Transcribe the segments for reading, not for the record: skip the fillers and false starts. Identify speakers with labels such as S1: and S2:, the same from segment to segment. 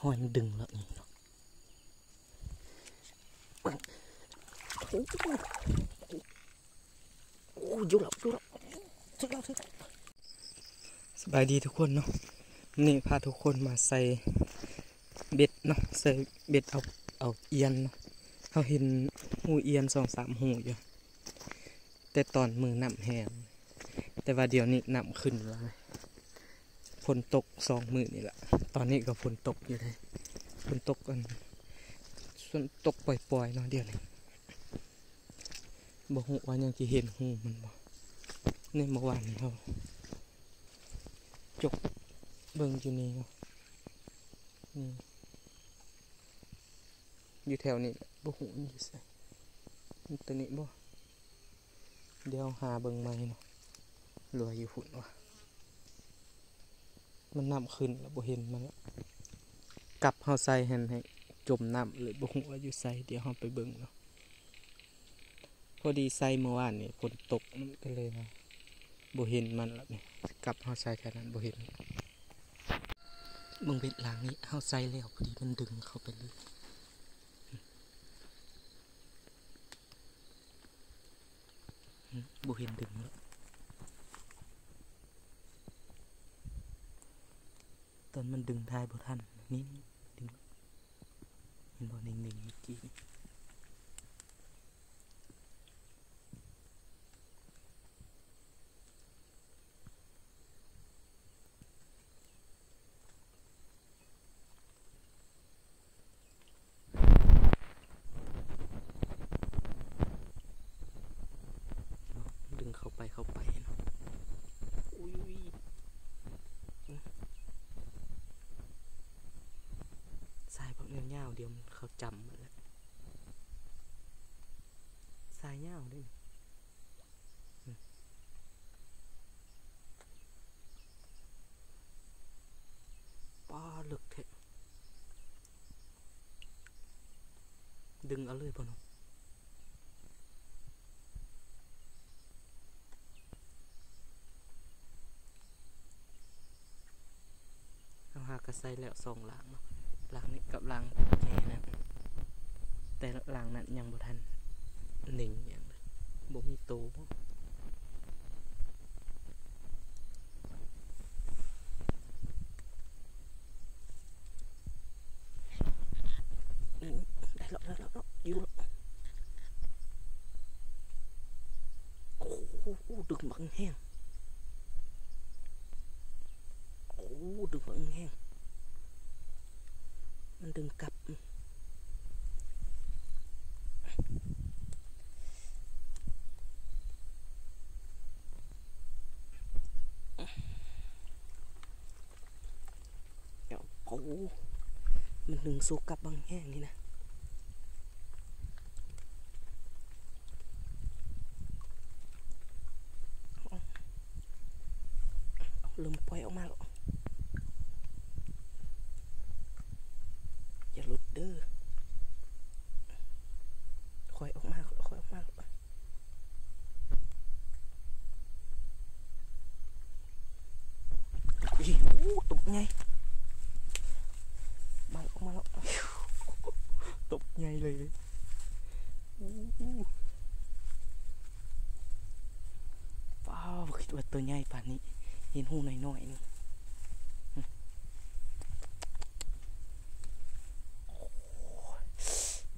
S1: หอยมันดึงแล้วนี่โอ้ยุบแล้วยุบแล้วถึงแล้วสบายดีทุกคนเนาะนี่พาทุกคนมาใส่เบ็ดเนาะใส่เบ็ดเอาเอียนเนาะเขาเห็นหูเอียน2-3 หูอยู่แต่ตอนมือน้ำแห้งแต่ว่าเดี๋ยวนี้น้ำขึ้นแล้วฝนตก2 มื้อนี่แหละตอนนี้ก็ฝนตกอยู่เลยฝนตกกันฝนตกปล่อยๆเนาะเดี๋ยวนี้บอกว่ายังจะเห็นหูมันบ่ในเมื่อวานนี้เขาจกเบิ่งอยู่นี่เนาะนี่อยู่แถวนี้บ่หูอยู่ใส่ตัวนี้บ่เดี๋ยวหาเบิ่งใหม่เนาะรวยอยู่ฝุ่นวะมันน้ำขึ้นแล้วบ่เห็นมันแล้วกลับเฮาใส่ให้จมน้ำเลยบ่หูว่าอยู่ใส่เดี๋ยวเฮาไปเบิ่งเนาะพอดีใส่เมื่อวานนี่ฝนตกมันก็เลยบ่เห็นมันแล้วนี่กลับเฮาใส่แค่นั้นบ่เห็นเบิ่งเบ็ดหลังนี้เฮาใส่แล้วพอดีมันดึงเข้าไปเลยบ่เห็นดึงแล้วตอนมันดึงทายบ่ทันนี่ดึงเห็นบ่นิ่งๆเมื่อกี้ดึงเข้าไปเนาะอุ้ยสายพวกเงี้ยวๆเดี๋ยวมันเขาจำหมดแล้วสายเงี้ยวด้วยป้าลึกแท้ดึงเอาเลยพ่อหนุ่มเอาหากระใส่แล้ว2 หลังเนาะหลังนี้กับหลังแค่นั้นแต่หลังนั้นยังบ่ทันหนึ่งอย่างเลยบ่มีโตได้แล้วอยู่แล้วโอ้โหดึงบังแห้งโอ้ดึงบังแห้งมันดึงกลับโอ้มันดึงสู้กลับบังแห้งนี่นะลืมปล่อยออกมาหรอกอย่าหลุดเด้อคอยออกมาอีตบไงมาออกมาแล้วตบไงเลยว้าวคิดว่าตัวใหญ่ป่านนี้เห็นหูหน่อยๆนี่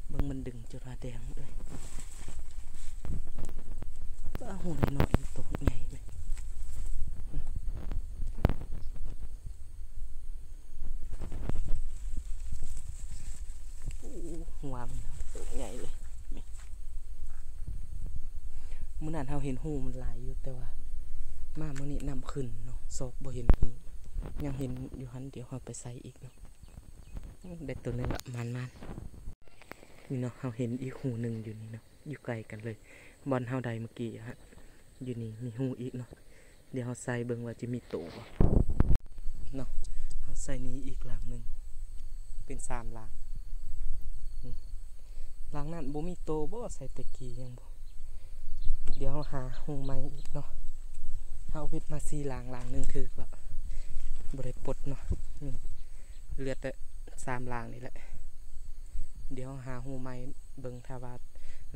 S1: เบิ่งมันดึงจราแดงเลยว่าหูหน่อยๆตัวใหญ่เลยหัวมันตัวใหญ่เลยมื้อนั้นเราเห็นหูมันลายอยู่แต่ว่ามามื้อนี้นำขึ้นเนาะซอกบ่เห็นหูยังเห็นอยู่หันเดี๋ยวเราไปใส่อีกเนาะได้ตัวนึงละมันนี่เนาะเราเห็นอีกหูหนึ่งอยู่นี่เนาะอยู่ไกลกันเลยบอลเฮาใดเมื่อกี้ฮะอยู่นี่มีหูอีกเนาะเดี๋ยวเราใส่เบิ่งว่าจะมีโตเนาะเราใส่นี้อีกหลังหนึ่งเป็น3 หลังหลังนั้นบ่มีโตบ่ใส่ตะกี้ยังบ่เดี๋ยวหาหูใหม่อีกเนาะเอาเบ็ดมา4 หลังหนึ่งถือแล้วบ่ได้ปลดเนาะเหลือแต่ 3 ลางนี่แหละเดี๋ยวหาหูใหม่เบิ่งถ้าว่า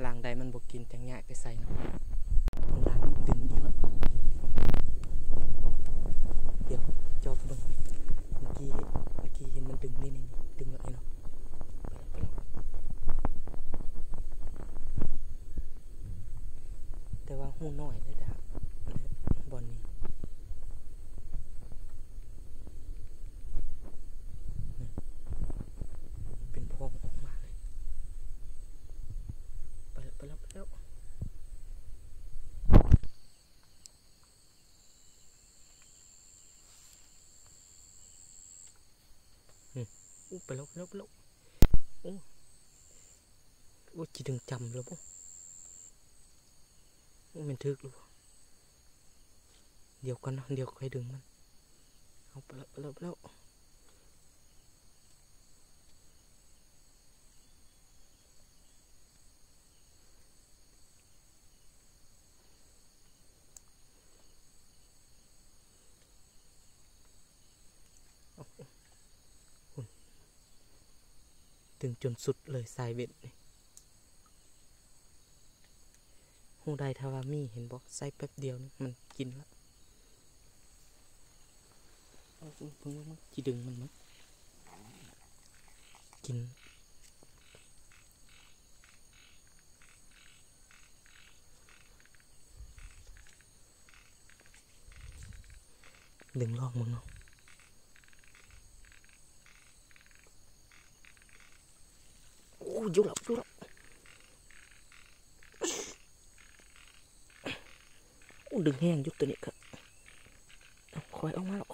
S1: ลางใดมันบ่กินจังยะไปใส่เนาะลางนี้ตึงอีกแล้วเดี๋ยวจอบเบิ่งเมื่อกี้เห็นมันดึงนี่ดึงแล้วไอ้เนาะแต่ว่าหูน้อยเลยดาบอลนี้เป็นพองออกมาเลยไปแล้วไปแล้วโอ้จีดึงจำแล้วปุ๊มันทึกหรือเดี๋ยวกันนะเดี๋ยวใครดึงมันเอาไปแล้วถึงจนสุดเลยสายเบ็ดนี่หูได้ทาวามีเห็นบอกใส่แป๊บเดียวนี่มันกินแล้วเอาเพิ่งมันจีดึงมันมั้งกินดึงลอกมึงเนาะโอ้ยุบแล้วโอ้ดึงแห้งยุบตัวนี้ครับคอยออกมาแล้ว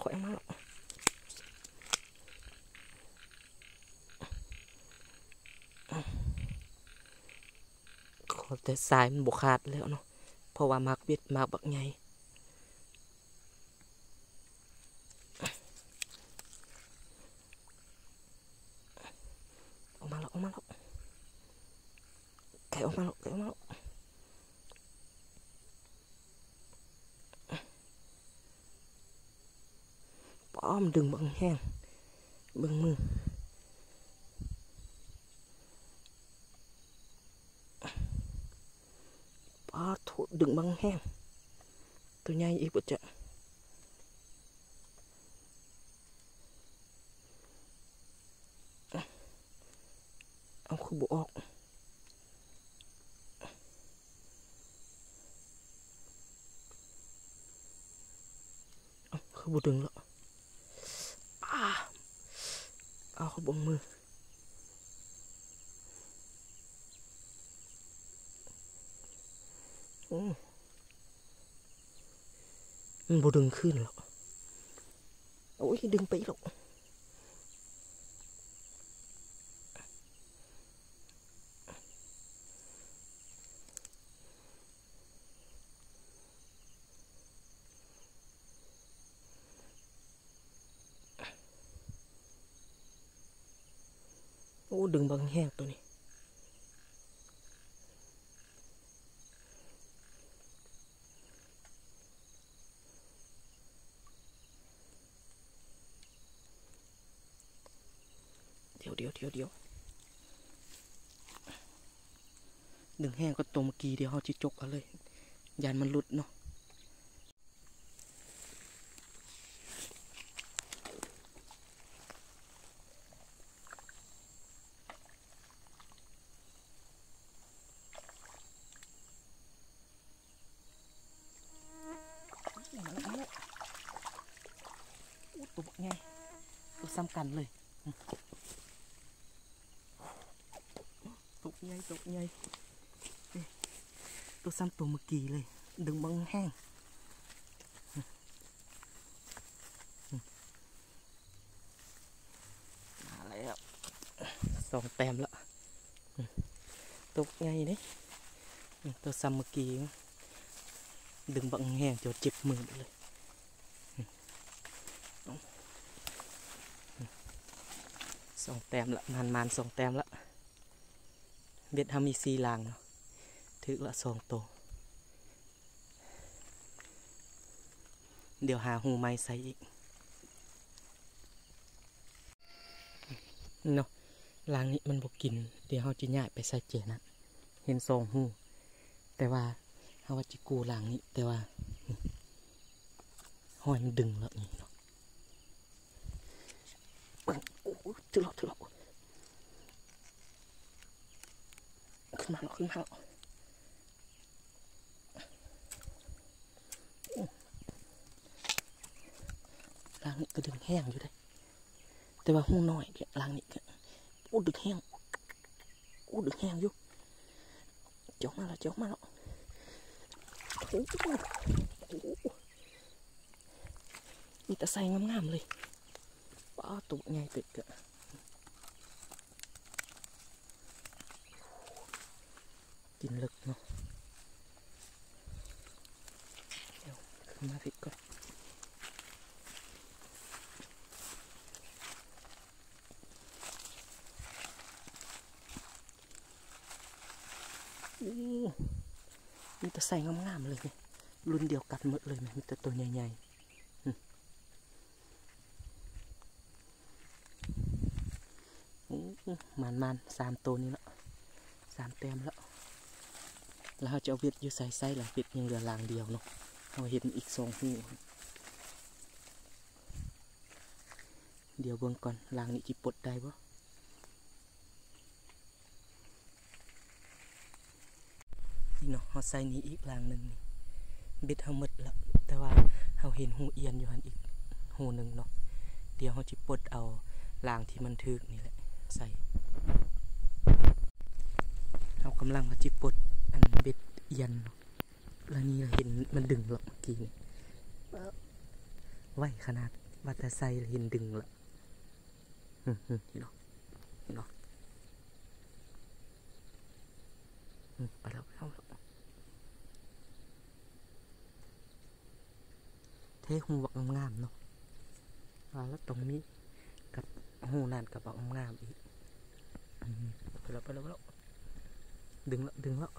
S1: ขอแต่สายมันบกขาดแล้วเนาะเพราะว่ามากเบ็ดมากบักไงออกมาแล้วไก่ออกมาแล้วป้อมดึงบังแห้งเบิ่งมือป้าถูกดึงบังแห้งตัวใหญ่อีกปุ๊จะเอาคือบุออกคือบุดึงแล้วเอาเขาบงมือมันบุดึงขึ้นหรอกโอ้ยดึงไปหรอกโอ้ดึงบางแห้งตัวนี้เดี๋ยวดึงแห้งก็ตัวเมื่อกี้เดี๋ยวเขาจิจกเอาเลยยันมันหลุดเนาะตัวไงตัวซ้ำกันเลยตกใหญ่ตัวซ้ำตัวเมื่อกี้เลยดึงบังแห้งมาแล้ว2 แต้มแล้วตกใหญ่นี่ตัวซ้ำเมื่อกี้ดึงบังแห้งจนเจ็บมือเลย2 แต้มละมัน2 แต้มละเบ็ดทำมี4 ลางเนาะถึกละ2 ตัวเดี๋ยวหาหูไม้ใส่อีก เนาะลางนี้มันบกกินเดี๋ยวเขาจะย้ายไปใส่เจนะเห็น2 หูแต่ว่าเขาว่าจะกูลางนี้แต่ว่าห้อยมันดึงแล้วนี่เนาะโอ้ถือหลอกขึ้นมาแล้วลางนี้ก็ดึงแห้งอยู่ได้แต่ว่าหูน้อยลางนี้ก็โอ้ดึงแห้งอยู่เจ้ามาแล้วโอ้มีแต่ใส่งามๆเลยป้าตัวใหญ่ตึกอะกินลึกเนาะเดี๋ยวขึ้นมาพิกก่อนมีแต่ใส่งามๆเลยรุ่นเดียวกันหมดเลยไหมมีแต่ตัวใหญ่ๆมัน3 ตัวนี้แล้ว3 แต้มแล้วเราจะเอาเวทอยู่ใส่ไส้หลังเวทยังเหลือลางเดียวเนาะเราเห็นอีก2 หูเดี๋ยวเบิ่งก่อนลางนี้จิปลดได้ปะนี่เนาะเราใส่นี้อีกลางหนึ่งนี่เบ็ดเขาหมดแล้วแต่ว่าเราเห็นหูเอียนอยู่หันอีกหูหนึ่งเนาะเดี๋ยวเราจิปลดเอาลางที่มันทึกนี่แหละใส่เรากำลังมาจิปลดอันเบ็ดเอียนเนาะแล้วนี่เราเห็นมันดึงหรอกเมื่อกี้นี่ไหวขนาดวัตถุไซเห็นดึงละเห็นหรอไปแล้วเทหูวักงามเนาะแล้วตรงนี้กับหูนั่นกับวักงามอีกไปแล้วดึงแล้ว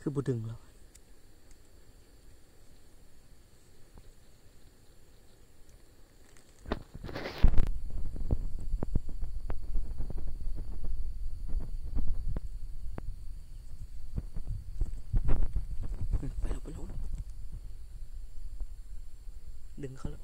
S1: คือบูดึงแล้วดึงเขาแล้ว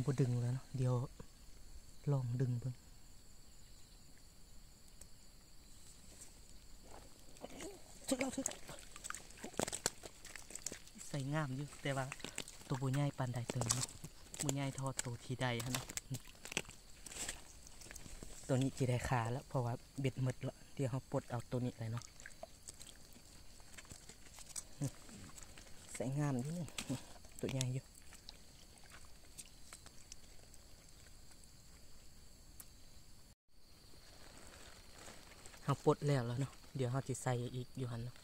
S1: บูดึงแล้วเนาะเดี๋ยวลองดึงเบิ่งถึกใส่งามอยู่แต่ว่าตัวบุญใหญ่ปานใดเติมเนาะบุญใหญ่ทอดตัวทีใดฮะเนาะตัวนี้จีได้ขาแล้วเพราะว่าเบ็ดหมดแล้วเดี๋ยวเขาปลดเอาตัวนี้เลยเนาะใส่งามอยู่ตัวใหญ่อยู่เขาปลดแล้วเนาะเดี๋ยวเขาจะใส่อีกอยู่หันเนาะ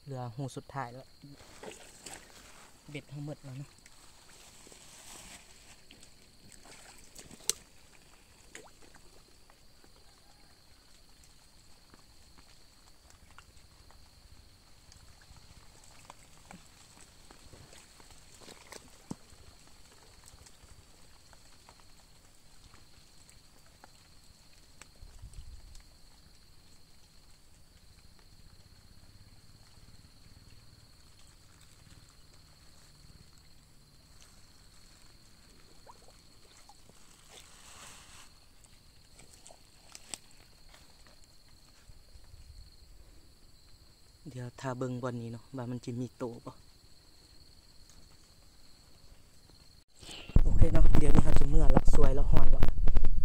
S1: เหลือหูสุดท้ายแล้วเบ็ดทั้งหมดแล้วเนาะ เดี๋ยวถ้าเบิ่งบอนนี้เนาะว่ามันจะมีโตป่ะโอเคเนาะเดี๋ยวนี้เขาจะเมื่อละสวยละห่อนละ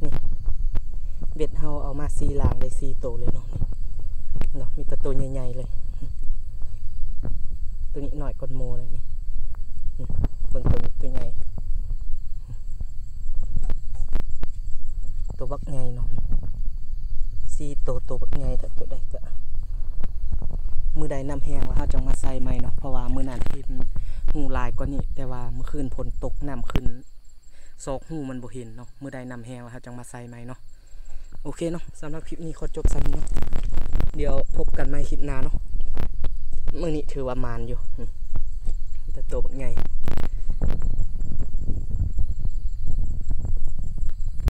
S1: นี่เบ็ดเฮาเอามา4หลางได้4โตเลยเนาะเนาะมีแต่ตัวใหญ่ๆเลยตัวนี้หน่อยก้อนโมเลยนี่เบิ่งตัวนี้ตัวใหญ่ตัวบักใหญ่เนาะ4ตัวบักใหญ่ถ้าตัวใดก็มือใดน้ำแห้งแล้วเขาจะมาใส่ใหม่เนาะเพราะว่ามือนั้นเห็นหูลายกว่านี้แต่ว่าเมื่อคืนฝนตกน้ำขึ้นซอกหูมันบ่เห็นเนาะมือใดน้ำแห้งแล้วเขาจะมาใส่ใหม่เนาะโอเคเนาะสำหรับคลิปนี้ขอจบซ้ำเนาะเดี๋ยวพบกันใหม่คลิปหน้าเนาะมื้อนี้ถือว่ามานอยู่แต่ตัวบักใหญ่